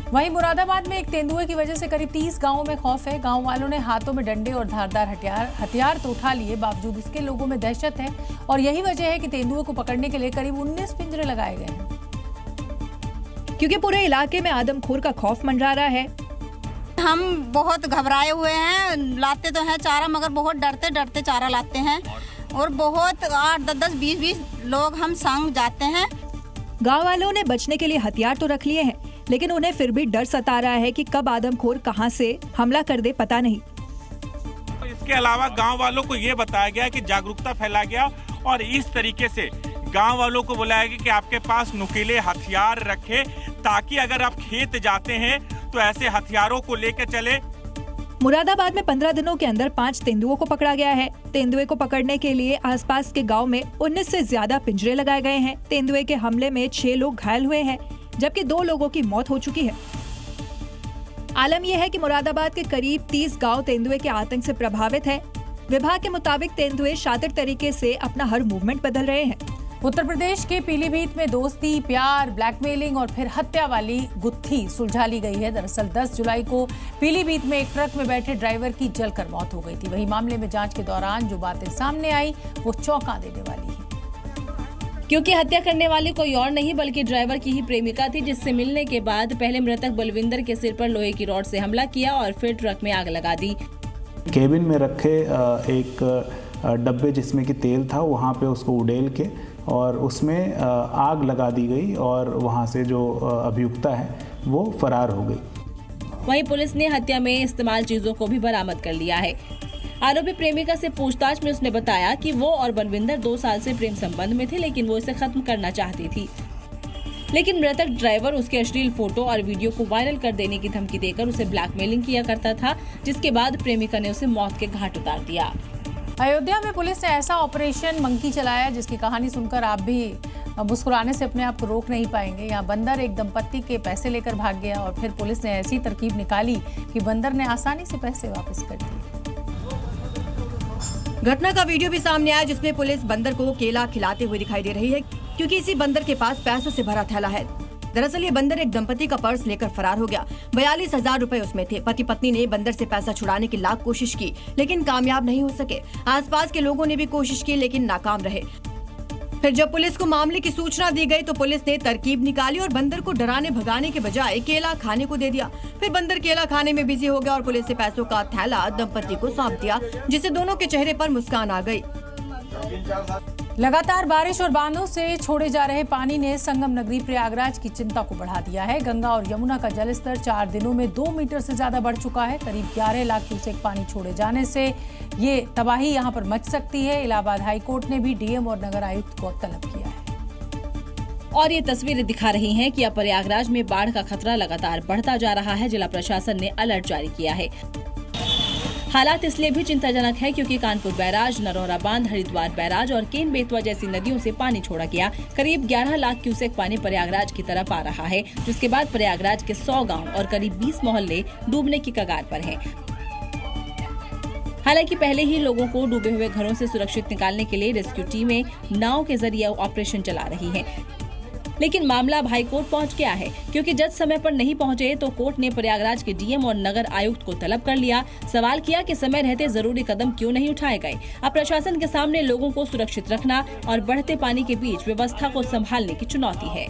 वहीं मुरादाबाद में एक तेंदुए की वजह से करीब 30 गांवों में खौफ है। गांव वालों ने हाथों में डंडे और धारदार हथियार तो उठा लिए, बावजूद इसके लोगों में दहशत है और यही वजह है कि तेंदुए को पकड़ने के लिए करीब 19 पिंजरे लगाए गए हैं, क्योंकि पूरे इलाके में आदमखोर का खौफ मंडरा रहा है। हम बहुत घबराए हुए हैं, लाते तो हैं चारा मगर बहुत डरते डरते चारा लाते हैं और बहुत 8, 10, 20 लोग हम संग जाते हैं। गांव वालों ने बचने के लिए हथियार तो रख लिए हैं, लेकिन उन्हें फिर भी डर सता रहा है कि कब आदमखोर कहां से हमला कर दे पता नहीं। इसके अलावा गांव वालों को ये बताया गया कि जागरूकता फैला गया और इस तरीके से गांव वालों को बुलाया गया कि आपके पास नुकीले हथियार रखें, ताकि अगर आप खेत जाते हैं तो ऐसे हथियारों को लेकर चले। मुरादाबाद में 15 दिनों के अंदर 5 तेंदुओं को पकड़ा गया है। तेंदुए को पकड़ने के लिए आसपास के गांव में 19 से ज्यादा पिंजरे लगाए गए हैं। तेंदुए के हमले में 6 लोग घायल हुए हैं, जबकि 2 लोगों की मौत हो चुकी है। आलम यह है कि मुरादाबाद के करीब 30 गांव तेंदुए के आतंक से प्रभावित है। विभाग के मुताबिक तेंदुए शातिर तरीके से अपना हर मूवमेंट बदल रहे हैं। उत्तर प्रदेश के पीलीभीत में दोस्ती, प्यार, ब्लैकमेलिंग और फिर हत्या वाली गुत्थी सुलझा ली गई है। दरअसल 10 जुलाई को पीलीभीत में एक ट्रक में बैठे ड्राइवर की जलकर मौत हो गई थी। वहीं मामले में जांच के दौरान जो बातें सामने आई वो चौंका देने वाली है, क्योंकि हत्या करने वाली कोई और नहीं बल्कि ड्राइवर की ही प्रेमिका थी, जिससे मिलने के बाद पहले मृतक बलविंदर के सिर पर लोहे की रॉड से हमला किया और फिर ट्रक में आग लगा दी। केबिन में रखे एक डब्बे जिसमें कि तेल था, वहाँ पे उसको उड़ेल के और उसमें आग लगा दी गई और वहाँ से जो अभियुक्ता है वो फरार हो गई। वहीं पुलिस ने हत्या में इस्तेमाल चीजों को भी बरामद कर लिया है। आरोपी प्रेमिका से पूछताछ में उसने बताया कि वो और बलविंदर 2 साल से प्रेम संबंध में थे, लेकिन वो इसे खत्म करना चाहती थी। लेकिन मृतक ड्राइवर उसके अश्लील फोटो और वीडियो को वायरल कर देने की धमकी देकर उसे ब्लैकमेलिंग किया करता था, जिसके बाद प्रेमिका ने उसे मौत के घाट उतार दिया। अयोध्या में पुलिस ने ऐसा ऑपरेशन मंकी चलाया जिसकी कहानी सुनकर आप भी मुस्कुराने से अपने आप को रोक नहीं पाएंगे। यहाँ बंदर एक दंपत्ति के पैसे लेकर भाग गया और फिर पुलिस ने ऐसी तरकीब निकाली कि बंदर ने आसानी से पैसे वापस कर दिए। घटना का वीडियो भी सामने आया, जिसमें पुलिस बंदर को केला खिलाते हुए दिखाई दे रही है, क्योंकि इसी बंदर के पास पैसों से भरा थैला है। दरअसल ये बंदर एक दंपति का पर्स लेकर फरार हो गया। 42,000 रुपए उसमें थे। पति पत्नी ने बंदर से पैसा छुड़ाने की लाख कोशिश की, लेकिन कामयाब नहीं हो सके। आसपास के लोगों ने भी कोशिश की, लेकिन नाकाम रहे। फिर जब पुलिस को मामले की सूचना दी गई तो पुलिस ने तरकीब निकाली और बंदर को डराने भगाने के बजाय केला खाने को दे दिया। फिर बंदर केला खाने में बिजी हो गया और पुलिस से पैसों का थैला दंपति को सौंप दिया, जिससे दोनों के चेहरे पर मुस्कान आ गई। लगातार बारिश और बांधों से छोड़े जा रहे पानी ने संगम नगरी प्रयागराज की चिंता को बढ़ा दिया है। गंगा और यमुना का जलस्तर 4 दिनों में 2 मीटर से ज्यादा बढ़ चुका है। करीब 11 लाख क्यूसेक पानी छोड़े जाने से ये तबाही यहां पर मच सकती है। इलाहाबाद हाईकोर्ट ने भी डीएम और नगर आयुक्त को तलब किया है। और ये तस्वीरें दिखा रही हैं कि अब प्रयागराज में बाढ़ का खतरा लगातार बढ़ता जा रहा है। जिला प्रशासन ने अलर्ट जारी किया है। हालात इसलिए भी चिंताजनक है क्योंकि कानपुर बैराज, नरौरा बांध, हरिद्वार बैराज और केन बेतवा जैसी नदियों से पानी छोड़ा गया। करीब 11 लाख क्यूसेक पानी प्रयागराज की तरफ आ रहा है, जिसके बाद प्रयागराज के 100 गांव और करीब 20 मोहल्ले डूबने की कगार पर हैं। हालांकि पहले ही लोगों को डूबे हुए घरों से सुरक्षित निकालने के लिए रेस्क्यू टीमें नाव के जरिए ऑपरेशन चला रही हैं। लेकिन मामला अब हाईकोर्ट पहुंच गया है, क्योंकि जज समय पर नहीं पहुंचे तो कोर्ट ने प्रयागराज के डीएम और नगर आयुक्त को तलब कर लिया। सवाल किया कि समय रहते जरूरी कदम क्यों नहीं उठाए गए। अब प्रशासन के सामने लोगों को सुरक्षित रखना और बढ़ते पानी के बीच व्यवस्था को संभालने की चुनौती है।